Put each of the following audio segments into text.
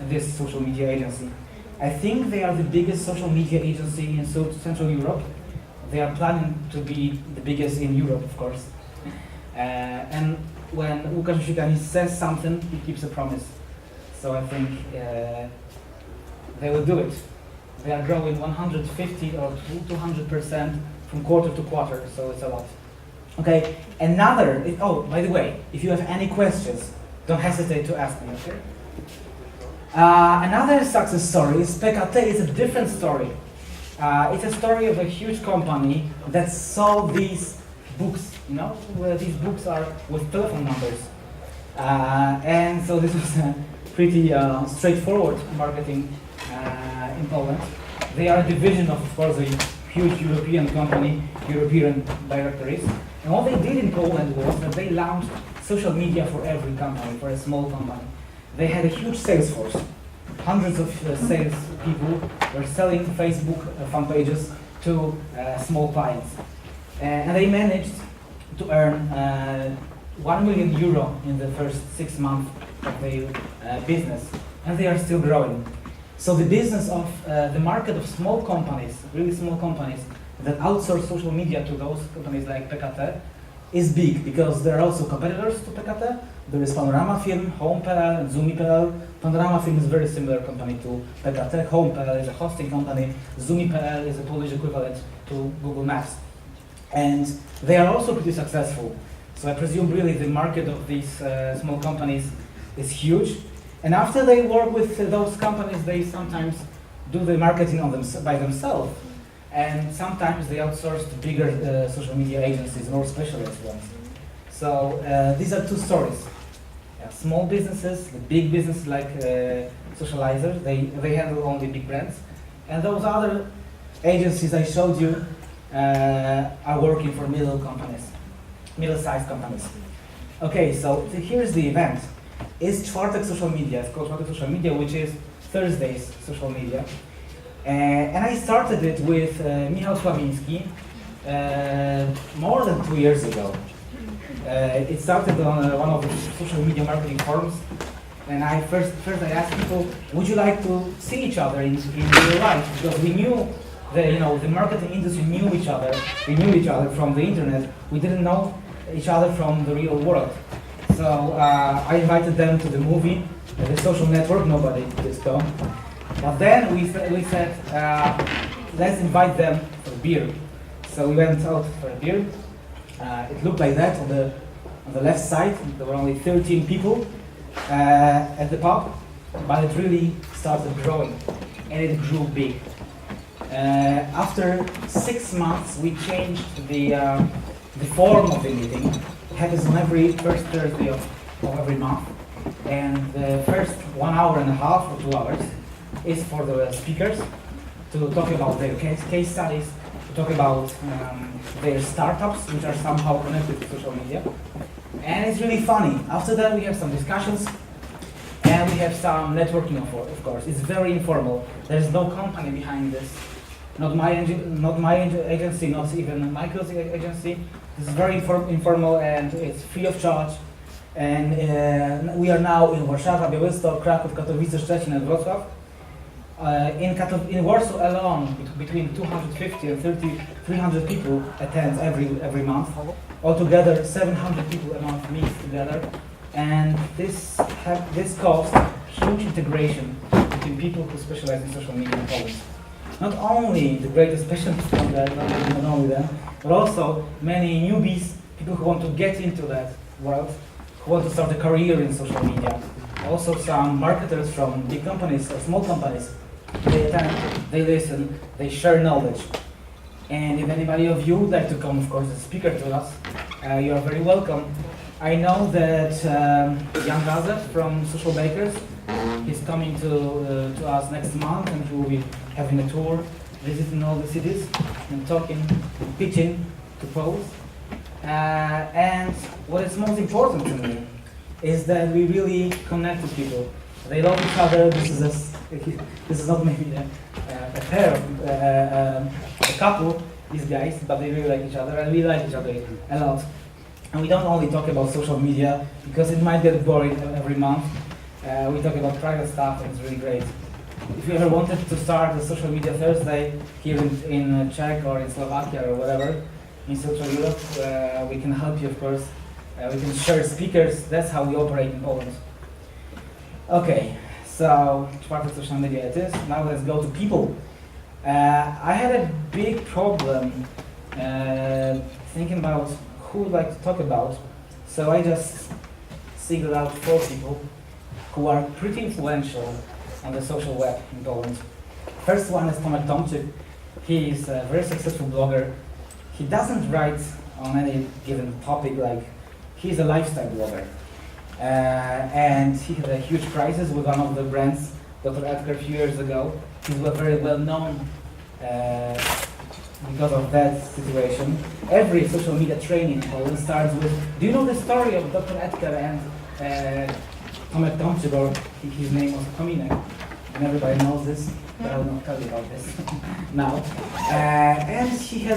this social media agency. I think they are the biggest social media agency in Central Europe. They are planning to be the biggest in Europe, of course. And when Łukasz Usikani says something, he keeps a promise. So I think they will do it. They are growing 150 or 200% from quarter to quarter, so it's a lot. Okay, oh, by the way, if you have any questions, don't hesitate to ask me, okay? Another success story is PKT is a different story. It's a story of a huge company that sold these books, you know, where these books are with telephone numbers. And so this was a pretty straightforward marketing in Poland. They are a division of course, a huge European company, European directories. And what they did in Poland was that they launched social media for every company, for a small company. They had a huge sales force. Hundreds of sales people were selling Facebook fan pages to small clients. And they managed to earn 1 million euro in the first 6 months of their business. And they are still growing. So the business of the market of small companies, really small companies, that outsource social media to those companies like PKT is big because there are also competitors to PKT. There is Panorama Film, Home.pl and Zoomi.pl. Panorama Film is a very similar company to PKT. Home.pl is a hosting company. Zoomi.pl is a Polish equivalent to Google Maps. And they are also pretty successful. So I presume really the market of these small companies is huge. And after they work with those companies, they sometimes do the marketing on by themselves. And sometimes they outsource to bigger social media agencies, more specialized ones. So these are two stories. Small businesses, the big businesses like Socializer, they handle only big brands. And those other agencies I showed you are working for middle-sized companies. Okay, so here's the event. It's Czwartek Social Media. It's called Czwartek Social Media, which is Thursday's social media. And I started it with Michał Sławiński more than 2 years ago. It started on one of the social media marketing forums, and first I asked people, would you like to see each other in real life? Because we knew the marketing industry knew each other. We knew each other from the internet. We didn't know each other from the real world. So I invited them to the movie, The Social Network. Nobody did come. But then we said, let's invite them for beer. So we went out for a beer. It looked like that on the left side. There were only 13 people at the pub, but it really started growing, and it grew big. After 6 months, we changed the form of the meeting. It happens on every first Thursday of every month, and the first 1 hour and a half or 2 hours is for the speakers to talk about their case studies, to talk about their startups, which are somehow connected to social media. And it's really funny. After that, we have some discussions, and we have some networking, of course. It's very informal. There's no company behind this. Not my agency, not even Michael's agency. This is very informal, and it's free of charge. And we are now in Warszawa, Białystok, Kraków, Katowice, Szczecin, and Wrocław. In Warsaw alone, between 250 and 300 people attend every month. Altogether, 700 people a month meet together, and this caused huge integration between people who specialize in social media in Poland. Not only the greatest specialists from there, not only them, but also many newbies, people who want to get into that world, who want to start a career in social media. Also some marketers from big companies or small companies. They attend, they listen, they share knowledge. And if anybody of you would like to come, of course, as a speaker to us, you are very welcome. I know that Jan Gaze from Social Bakers, he's coming to us next month, and he will be having a tour, visiting all the cities and talking, pitching to Poles. And what is most important to me is that we really connect with people. They love each other. This is not maybe a pair, a couple, these guys, but they really like each other, and we like each other a lot. And we don't only talk about social media, because it might get boring every month. We talk about private stuff, and it's really great. If you ever wanted to start a social media Thursday here in Czech or in Slovakia or whatever, in Central Europe, we can help you, of course. We can share speakers. That's how we operate in Poland. Okay, so czwarty social media it is. Now let's go to people. I had a big problem thinking about who I'd like to talk about. So I just singled out 4 people who are pretty influential on the social web in Poland. First one is Tomek. He is a very successful blogger. He doesn't write on any given topic, like he's a lifestyle blogger. And he had a huge crisis with one of the brands, Dr. Edgar, a few years ago. He's very well known because of that situation. Every social media training in Poland starts with, do you know the story of Dr. Edgar and Tomek, or his name was Kominek? And everybody knows this, but I will not tell you about this now. And he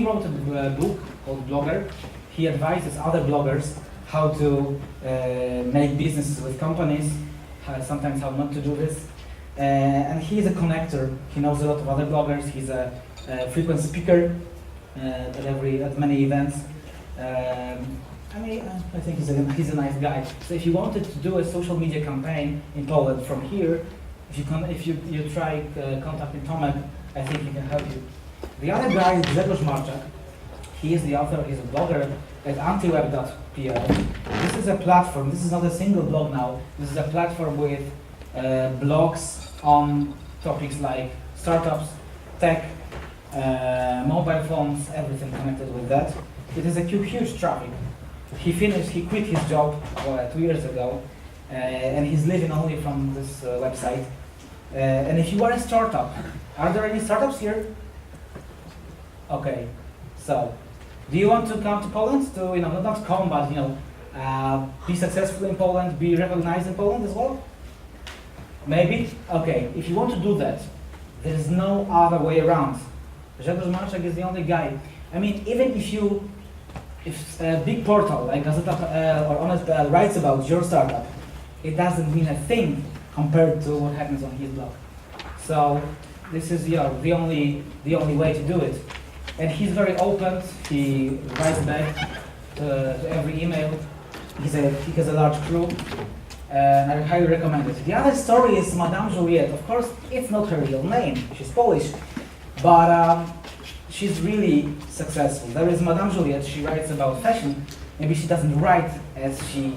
wrote a book called Blogger. He advises other bloggers how to make businesses with companies, sometimes how not to do this. And he's a connector. He knows a lot of other bloggers. He's a frequent speaker at many events. I think he's a nice guy. So if you wanted to do a social media campaign in Poland from here, if you try contacting Tomek, I think he can help you. The other guy is Dawid Pacha. He is the author. He's a blogger at antiweb.pl. This is a platform. This is not a single blog now. This is a platform with blogs on topics like startups, tech, mobile phones, everything connected with that. It is a huge traffic. He quit his job 2 years ago, and he's living only from this website. And if you are a startup, are there any startups here? Okay, so do you want to come to Poland to, not come, but be successful in Poland, be recognized in Poland as well? Maybe? Okay, if you want to do that, there is no other way around. Dawid Pacha is the only guy. Even if a big portal like Gazeta or Honest.pl writes about your startup, it doesn't mean a thing compared to what happens on his blog. So this is the only way to do it. And he's very open. He writes back to every email. He has a large crew, and I highly recommend it. The other story is Madame Juliette. Of course, it's not her real name. She's Polish, but she's really successful. There is Madame Juliette. She writes about fashion. Maybe she doesn't write as she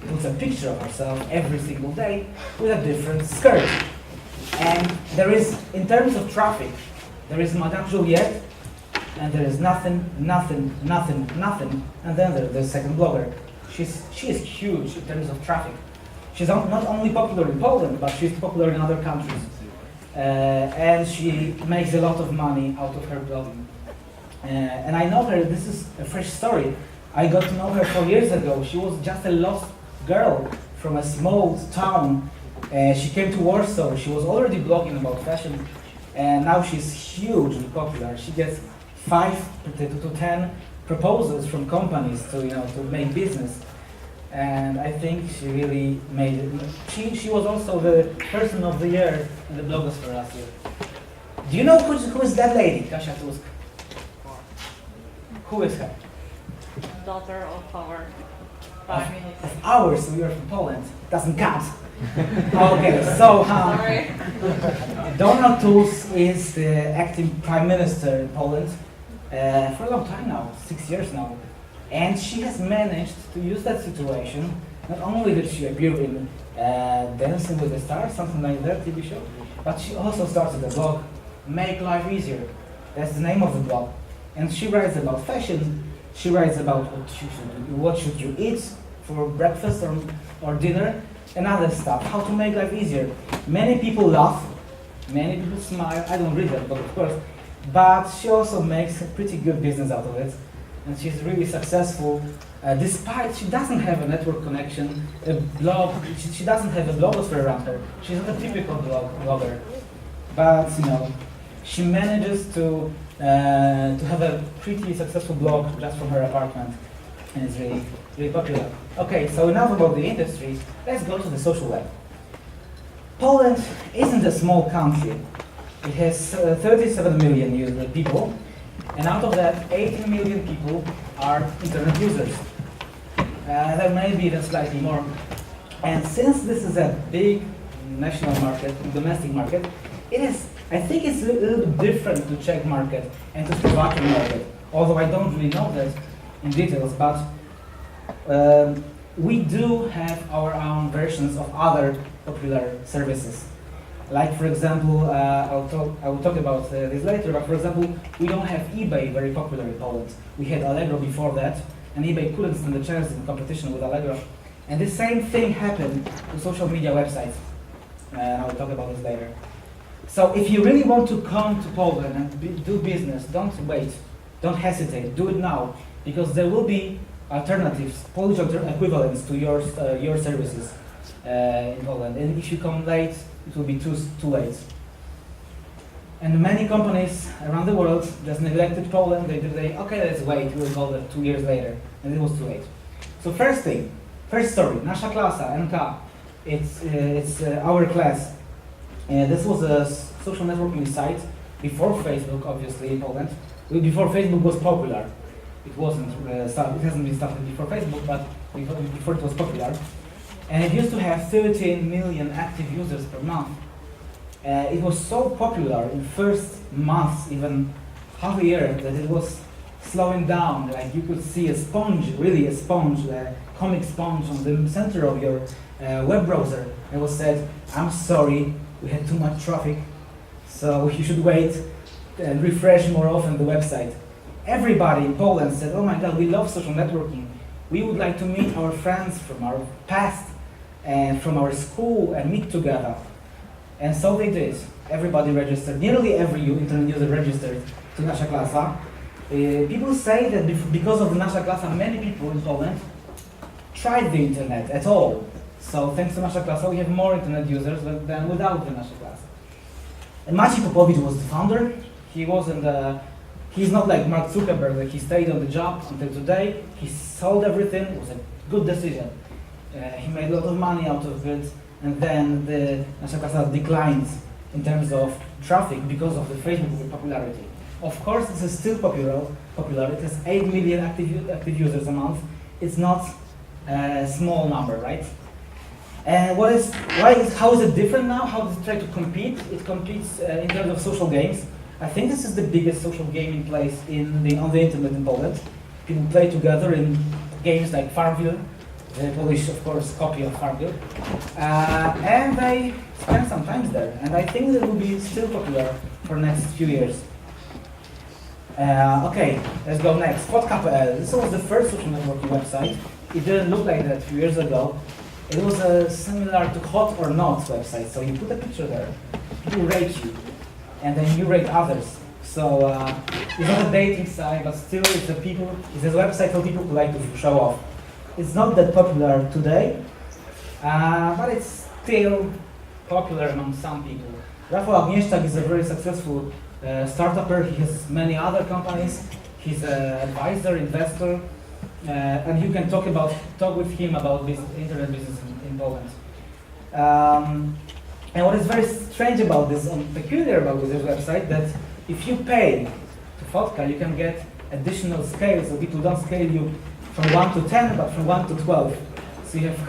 puts a picture of herself every single day with a different skirt. And there is, in terms of traffic, there is Madame Juliette, and there is nothing, and then there's the second blogger. She is huge in terms of traffic. She's not only popular in Poland, but she's popular in other countries. And she makes a lot of money out of her blogging. And I know her, this is a fresh story. I got to know her 4 years ago. She was just a lost girl from a small town. She came to Warsaw. She was already blogging about fashion, and now she's hugely popular. She gets 5 to 10 proposals from companies to make business, and I think she really made it. She was also the person of the year in the blogosphere last year. Do you know who is that lady, Kasia Tusk? Who is her? Daughter of our Prime Minister. Of ours, we are from Poland. Doesn't count. Okay, so Sorry. Donald Tusk is the acting Prime Minister in Poland for a long time now, 6 years now. And she has managed to use that situation. Not only did she appear in Dancing with the Stars, something like that, TV show, but she also started a blog, Make Life Easier. That's the name of the blog. And she writes about fashion. She writes about what should you eat for breakfast or dinner, and other stuff, how to make life easier. Many people laugh, many people smile. I don't read that book, of course, but she also makes a pretty good business out of it, and she's really successful. Despite she doesn't have a network connection, a blog, she doesn't have a blogosphere around her. She's not a typical blogger, but she manages to have a pretty successful blog just from her apartment. and it's really, really popular. Okay, so enough about the industry. Let's go to the social web. Poland isn't a small country. It has 37 million people, and out of that, 18 million people are internet users. There may be even slightly more. And since this is a big national market, domestic market, I think it's a little bit different to Czech market and to Slovakian market. Although I don't really know that in details, but we do have our own versions of other popular services. Like, for example, I will talk about this later, but for example, we don't have eBay very popular in Poland. We had Allegro before that, and eBay couldn't stand a chance in competition with Allegro. And the same thing happened to social media websites. I will talk about this later. So if you really want to come to Poland and do business, don't wait, don't hesitate, do it now, because there will be alternatives, Polish equivalents to your services in Poland. And if you come late, it will be too late. And many companies around the world just neglected Poland. They okay, let's wait, we'll go there 2 years later, and it was too late. So first story, Nasza klasa, NK. It's our class. This was a social networking site before Facebook, obviously, in Poland. Before Facebook was popular. It wasn't it hasn't been started before Facebook, but before it was popular. And it used to have 13 million active users per month. It was so popular in first months, even half a year, that it was slowing down. Like, you could see a sponge, really a sponge, a comic sponge on the center of your web browser. It was said, I'm sorry, we had too much traffic, so you should wait and refresh more often the website. Everybody in Poland said, oh my God, we love social networking. We would like to meet our friends from our past and from our school and meet together. And so they did. Everybody registered. Nearly every internet user registered to Nasza klasa. People say that because of Nasza klasa, many people in Poland tried the internet at all. So thanks to Nasza klasa, we have more internet users than without the Nasza klasa. And Maciej Popowicz was the founder. He's not like Mark Zuckerberg, that he stayed on the job until today. He sold everything. It was a good decision. He made a lot of money out of it, and then the Nasza klasa declined in terms of traffic because of the Facebook popularity. Of course, this is still popular. It has 8 million active users a month. It's not a small number, right? And how is it different now? How does it try to compete? It competes in terms of social games. I think this is the biggest social gaming place on the internet in Poland. People play together in games like Farmville, the Polish, of course, copy of Farmville, and they spend some time there. And I think that will be still popular for the next few years. Okay, let's go next. Fotka.pl. This was the first social networking website. It didn't look like that a few years ago. It was similar to Hot or Not website. So you put a picture there, people rate you, and then you rate others. So it's not a dating site, but still it's a website for people who like to show off. It's not that popular today, but it's still popular among some people. Rafał Agnieszczak is a very successful startupper. He has many other companies. He's an advisor, investor, and you can talk with him about internet business in Poland. And what is very strange about this, and peculiar about this website, that if you pay to Fotka, you can get additional scale. So people don't scale you from 1 to 10, but from 1 to 12. So you have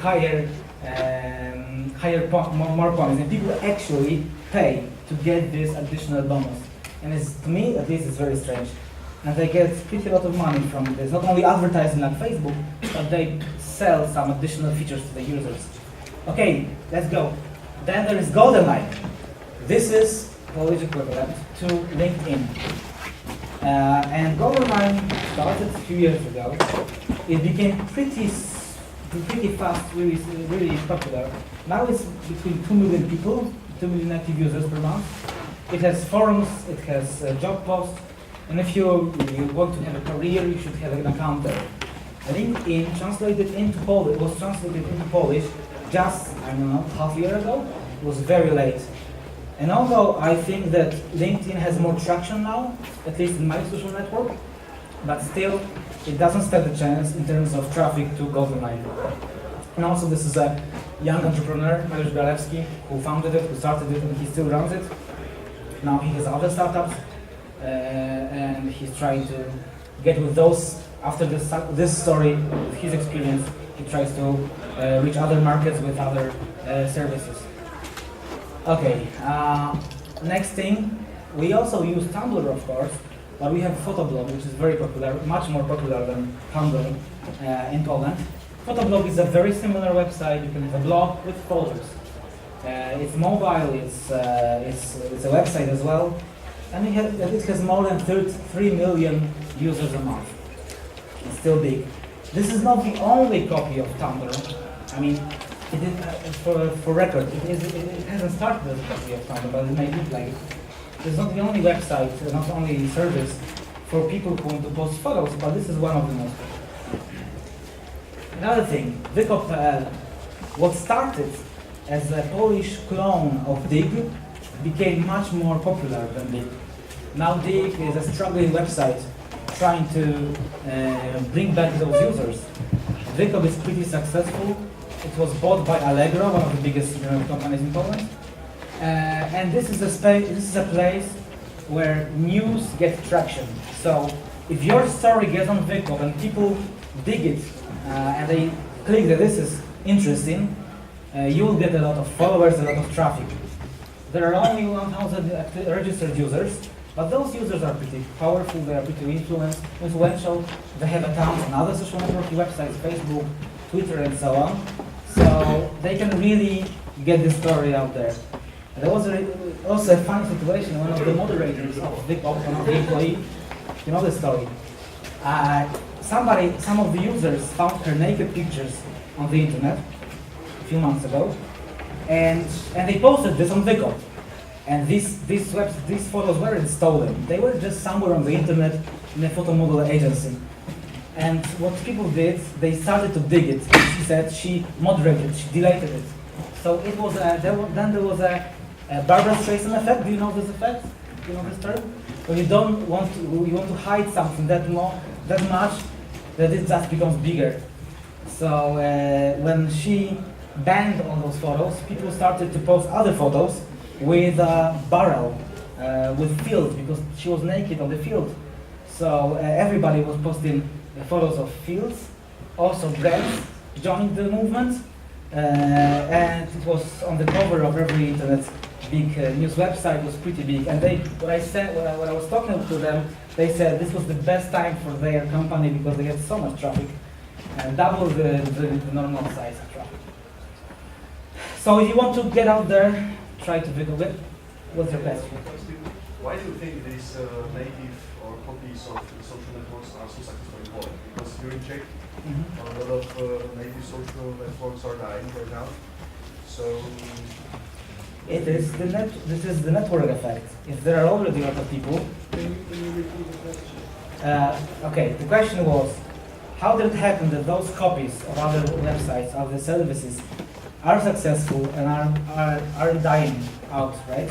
more points, and people actually pay to get this additional bonus. And to me, at least, it's very strange. And they get pretty lot of money from this. Not only advertising on Facebook, but they sell some additional features to the users. Okay, let's go. Then there is GoldenEye. This is Polish equivalent to LinkedIn. And GoldenEye started a few years ago. It became pretty fast, really popular. Now it's between 2 million people, 2 million active users per month. It has forums, it has job posts, and if you want to have a career, you should have an account there. LinkedIn was translated into Polish just, I don't know, half a year ago. It was very late. And although I think that LinkedIn has more traction now, at least in my social network, but still it doesn't stand a chance in terms of traffic to go online. And also this is a young entrepreneur, Mariusz Bralewski, who founded it, who started it, and he still runs it. Now he has other startups, and he's trying to get with those. After this story, with his experience, he tries to reach other markets with other services. Okay, next thing, we also use Tumblr, of course, but we have Photoblog, which is very popular, much more popular than Tumblr in Poland. Photoblog is a very similar website. You can have a blog with photos. It's mobile, it's a website as well, and it has more than 3 million users a month. It's still big. This is not the only copy of Tumblr. I mean, it is, for record, it hasn't started as a copy of Tumblr, but it may look like it. It's not the only website, not only service for people who want to post photos, but this is one of the most popular. Another thing, Wykop.pl, what started as a Polish clone of Dig became much more popular than Dig. Now Dig is a struggling website trying to bring back those users. Wykop is pretty successful. It was bought by Allegro, one of the biggest internet companies in Poland. And this is a place where news gets traction. So if your story gets on Wykop and people dig it and they click that this is interesting, you will get a lot of followers, a lot of traffic. There are only 1,000 registered users, but those users are pretty powerful, they are pretty influential. They have accounts on other social networking websites, Facebook, Twitter, and so on. So they can really get this story out there. There was also a funny situation. One of the moderators of Wykop, one of the employees, you know the story. Some of the users found her naked pictures on the internet a few months ago, and they posted this on Wykop. And these photos weren't stolen. They were just somewhere on the internet in a photo model agency. And what people did, they started to dig it. She said she moderated, she deleted it. So it was there was a Barbra Streisand effect. Do you know this effect? Do you know this term? When you want to hide something that much that it just becomes bigger. So when she banned all those photos, people started to post other photos with a barrel, with fields, because she was naked on the field. So everybody was posting photos of fields, also breads joined the movement, and it was on the cover of every internet big news website. It was pretty big. And when I was talking to them, they said this was the best time for their company because they had so much traffic, and double the normal size of traffic. So if you want to get out there, try to Google it. What's your question? Why do you think these native or copies of social networks are so successful in Poland? Because here in Czech, a lot of native social networks are dying right now. So this is the network effect. If there are already a lot of people. Can you repeat the question? Okay, the question was, how did it happen that those copies of other websites, of the services, are successful and are dying out, right?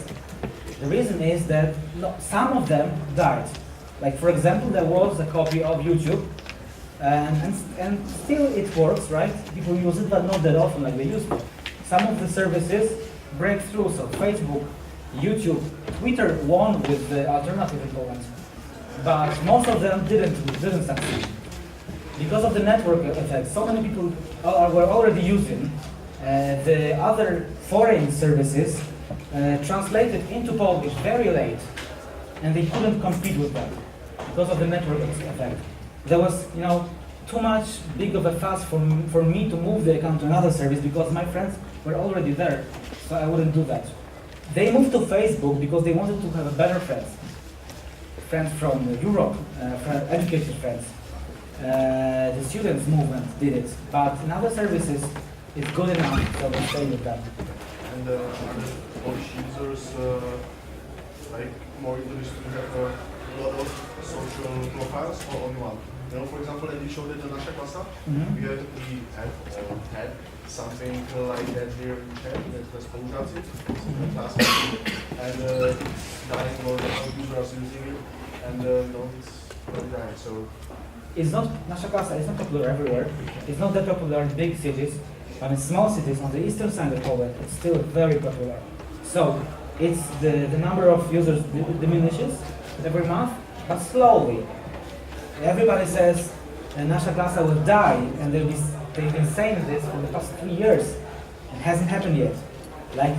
The reason is that some of them died. Like for example, there was a copy of YouTube, and still it works, right? People use it, but not that often like they used to. Some of the services break through, so Facebook, YouTube, Twitter won with the alternative in Poland, but most of them didn't succeed. Because of the network effect, so many people were already using the other foreign services translated into Polish very late, and they couldn't compete with them because of the network effect. There was, too much big of a fuss for me to move the account to another service because my friends were already there, so I wouldn't do that. They moved to Facebook because they wanted to have a better friends from Europe, educated friends. The students movement did it, but in other services it's good enough, so they stay with them. And are the Polish users more interested to have a lot of social profiles or only one? For example, as you showed it in Nasza Klasa, we had something like that here in Czech, that was Polizacy, class, and dying more than users using it, and it's very dying. So It's not, Nasza Klasa is not popular everywhere. It's not that popular in big cities, but in small cities on the eastern side of Poland, it's still very popular. So it's the number of users diminishes every month, but slowly. Everybody says Nasza Klasa will die, and they've been saying this for the past 3 years. It hasn't happened yet. Like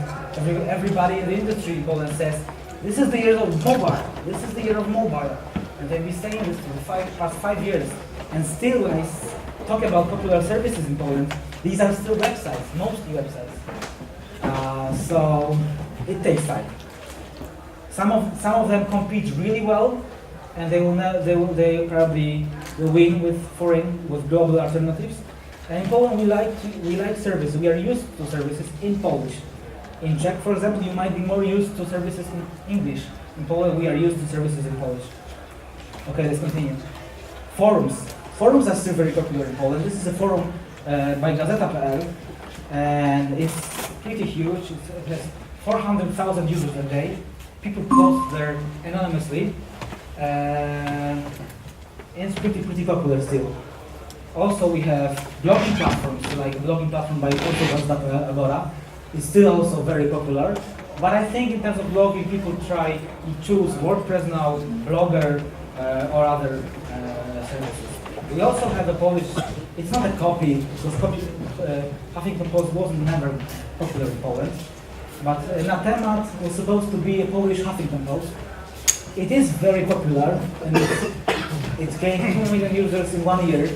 everybody in the industry in Poland says, this is the year of mobile. This is the year of mobile. And they've been saying this for the past 5 years. And still, when I talk about popular services in Poland, these are still websites, mostly websites. So it takes time. Some of them compete really well, and they probably will win with global alternatives. And in Poland, we like service. We are used to services in Polish. In Czech, for example, you might be more used to services in English. In Poland, we are used to services in Polish. Okay, let's continue. Forums. Forums are still very popular in Poland. This is a forum by Gazeta.pl, and it's pretty huge. It has 400,000 users a day. People post there anonymously, and it's pretty popular still. Also, we have blogging platforms, like a blogging platform by Gazeta.pl. It's still also very popular. But I think in terms of blogging, people try to choose WordPress now, Blogger, or other services. We also have a Polish, it's not a copy, because Huffington Post wasn't never popular in Poland, but Na Temat was supposed to be a Polish Huffington Post. It is very popular, and it's gained 2 million users in 1 year,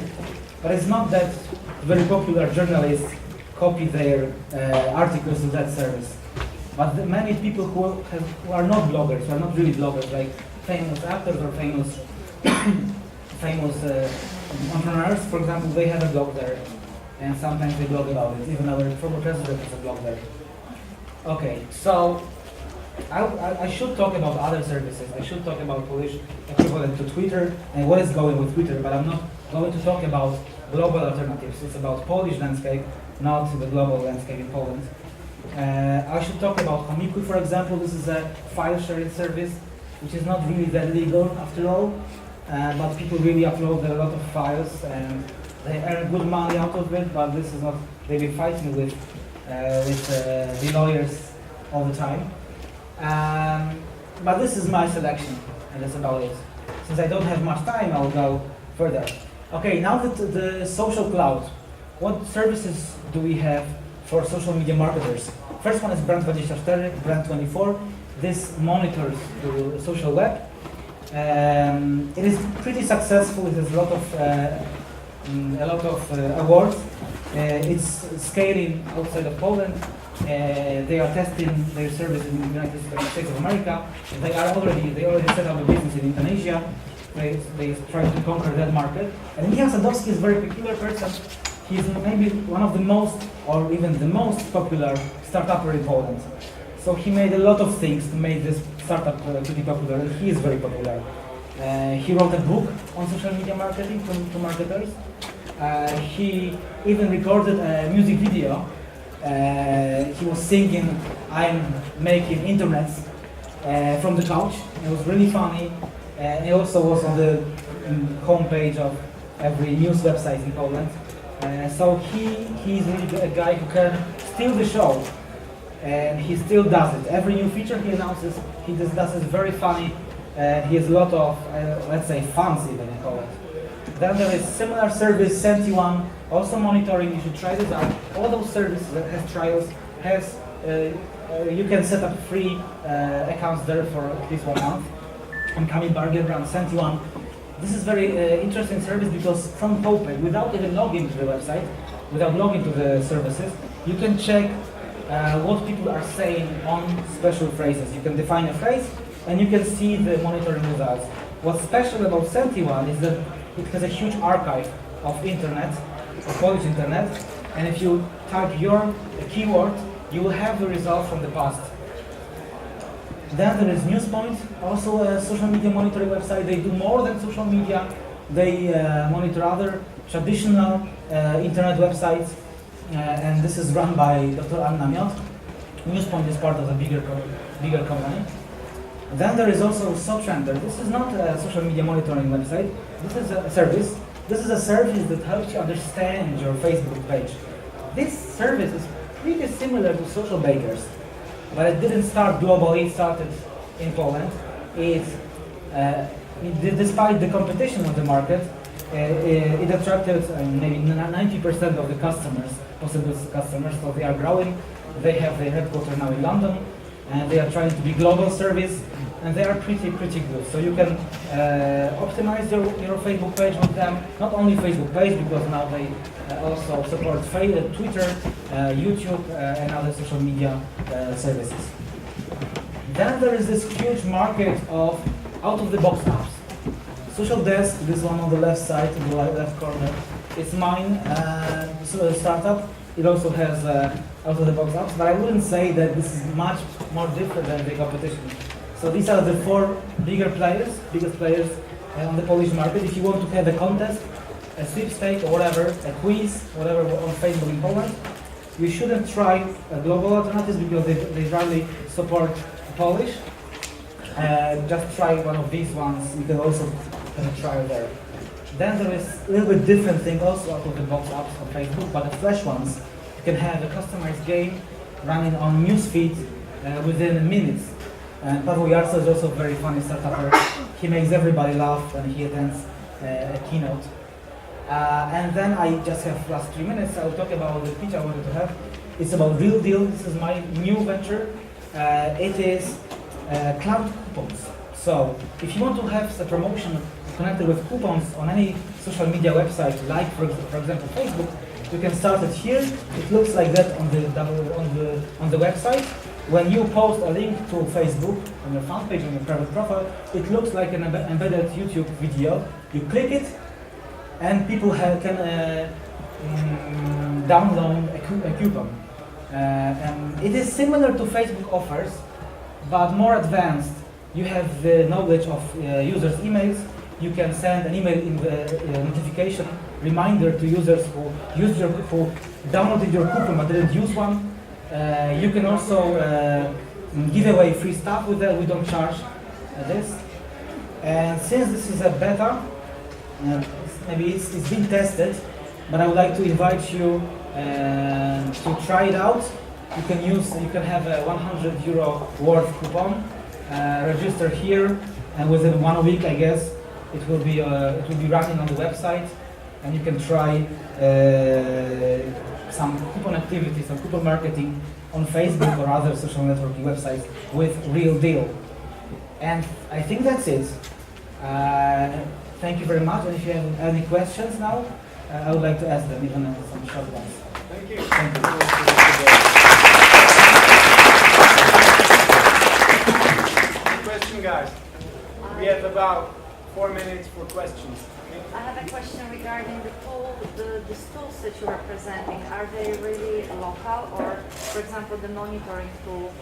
but it's not that very popular journalists copy their articles to that service. But many people who are not bloggers, who are not really bloggers, like famous actors or famous entrepreneurs, for example, they have a blog there, and sometimes they blog about it. Even our former president has a blog there. Okay, so I should talk about other services. I should talk about Polish equivalent to Twitter and what is going with Twitter, but I'm not going to talk about global alternatives. It's about Polish landscape, not the global landscape in Poland. I should talk about Homiku, for example. This is a file sharing service, which is not really that legal after all, but people really upload a lot of files and they earn good money out of it, but this is not, they've been fighting with the lawyers all the time. But this is my selection, and that's about it. Since I don't have much time, I'll go further. Okay, now that the social cloud, what services do we have for social media marketers? First one is Brand24, Brand24. This monitors the social web. It is pretty successful. It has a lot of awards. It's scaling outside of Poland. They are testing their service in the United States of America. They already set up a business in Indonesia. They try to conquer that market. And Michał Sadowski is a very peculiar person. He's maybe one of the most, or even the most popular startupper in Poland. So he made a lot of things to make this startup to be popular, and he is very popular. He wrote a book on social media marketing to marketers. He even recorded a music video. He was singing, "I'm making internet" from the couch. It was really funny. He also was on the homepage of every news website in Poland. So he's really a guy who can steal the show, and he still does it. Every new feature he announces, he just does it very funny. He has a lot of, let's say, fans even in Poland. Then there is similar service, Senti1, also monitoring. You should try this out. All those services that has trials you can set up free accounts there for at least 1 month. And Kamil Bargiel runs Senti1. This is very interesting service because from homepage, without even logging to the website, without logging to the services, you can check what people are saying on special phrases. You can define a phrase and you can see the monitoring results. What's special about Senti1 is that it has a huge archive of internet, of Polish internet, and if you type your keyword, you will have the result from the past. Then there is NewsPoint, also a social media monitoring website. They do more than social media. They monitor other traditional internet websites, and this is run by Dr. Anna Miot. NewsPoint is part of a bigger company. Then there is also SoTrender. This is not a social media monitoring website. This is a service This is a service that helps you understand your Facebook page. This service is pretty similar to Social Bakers, but it didn't start globally, it started in Poland. Despite the competition of the market, it attracted maybe 90% of the customers, possible customers, so they are growing. They have their headquarters now in London, and they are trying to be global service, and they are pretty good. So you can optimize your Facebook page with them, not only Facebook page, because now they also support Twitter, YouTube, and other social media services. Then there is this huge market of out-of-the-box apps. Social Desk, this one on the left side, in the left corner, it's mine, startup. It also has out-of-the-box apps, but I wouldn't say that this is much more different than the competition. So these are the four biggest players on the Polish market. If you want to have a contest, a sweepstake or whatever, a quiz, whatever on Facebook in Poland, you shouldn't try global alternatives because they rarely support Polish. Just try one of these ones. You can also have a trial there. Then there is a little bit different thing also out of the box apps on Facebook, but the Flash ones, you can have a customized game running on newsfeed within minutes. And Paweł Jarco is also a very funny startupper. He makes everybody laugh when he attends a keynote. And then I just have last 3 minutes. I'll talk about the pitch I wanted to have. It's about Real Deal. This is my new venture. It is cloud coupons. So if you want to have a promotion connected with coupons on any social media website, like for example Facebook, you can start it here. It looks like that on the website. When you post a link to Facebook on your fan page, on your private profile, it looks like an embedded YouTube video. You click it, and people can download a coupon. And it is similar to Facebook offers, but more advanced. You have the knowledge of users' emails. You can send an email in the notification reminder to users who downloaded your coupon but didn't use one. You can also give away free stuff with that. We don't charge this. And since this is a beta, maybe it's been tested, but I would like to invite you to try it out. You can have a €100 worth coupon. Register here, and within 1 week, I guess, it will be running on the website, and you can try some coupon activities, some coupon marketing on Facebook or other social networking websites with Real Deal. And I think that's it. Thank you very much. And if you have any questions now, I would like to ask them, even some short ones. Thank you. Thank you. Question, guys. We have about 4 minutes for questions. I have a question regarding the tools that you are presenting. Are they really local, or, for example, the monitoring tool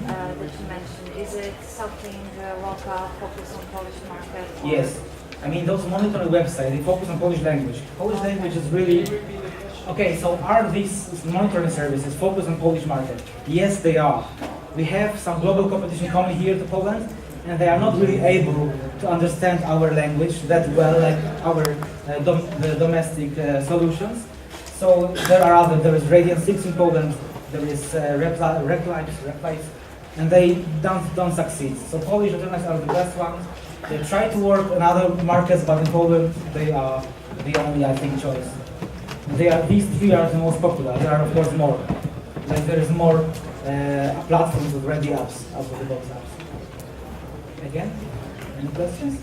that you mentioned? Is it something local, focused on Polish market? Yes. I mean, those monitoring websites, they focus on Polish language. Polish language is really... Okay, so are these monitoring services focused on Polish market? Yes, they are. We have some global competition coming here to Poland, and they are not really able to understand our language that well, like our domestic solutions. So there is Radiant 6 in Poland, there is Replies, and they don't succeed. So Polish alternatives are the best ones. They try to work in other markets, but in Poland they are the only, I think, choice. These three are the most popular. There are of course more. Like there is more platforms with ready apps, out-of-the-box apps. Again, any questions?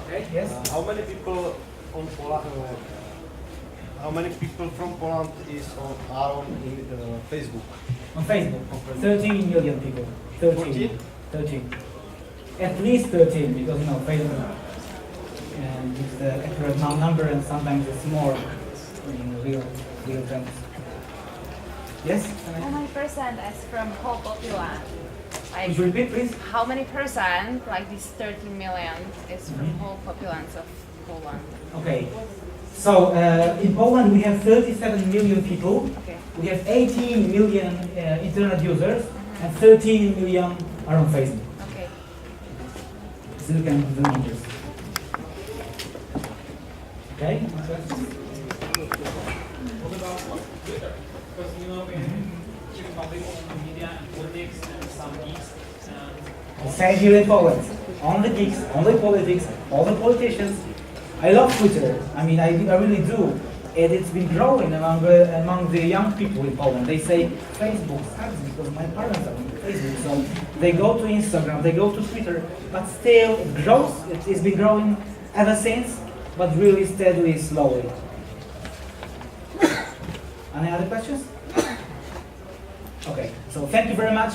Okay, yes? How many people on Poland? How many people from Poland are on Facebook? On Facebook, 13 million people. 13. 13. At least 13, because Facebook is the accurate number, and sometimes it's more in real terms. Yes? How many percent is from whole population? Like, Could you repeat, please? how many percent, like this 13 million, is from whole population of Poland? Okay. So in Poland we have 37 million people. Okay. We have 18 million internet users, and 13 million are on Facebook. Okay. So you can do the numbers. Okay? What about Twitter? Because you know in Czech Republic open media and politics and some geeks and Same here in Poland. Only geeks, only politics, all the politicians. I love Twitter. I mean, I really do. It's been growing among the young people in Poland. They say Facebook sucks because my parents are on Facebook. So they go to Instagram, they go to Twitter, but still it grows. It's been growing ever since, but really steadily, slowly. Any other questions? Okay, so thank you very much.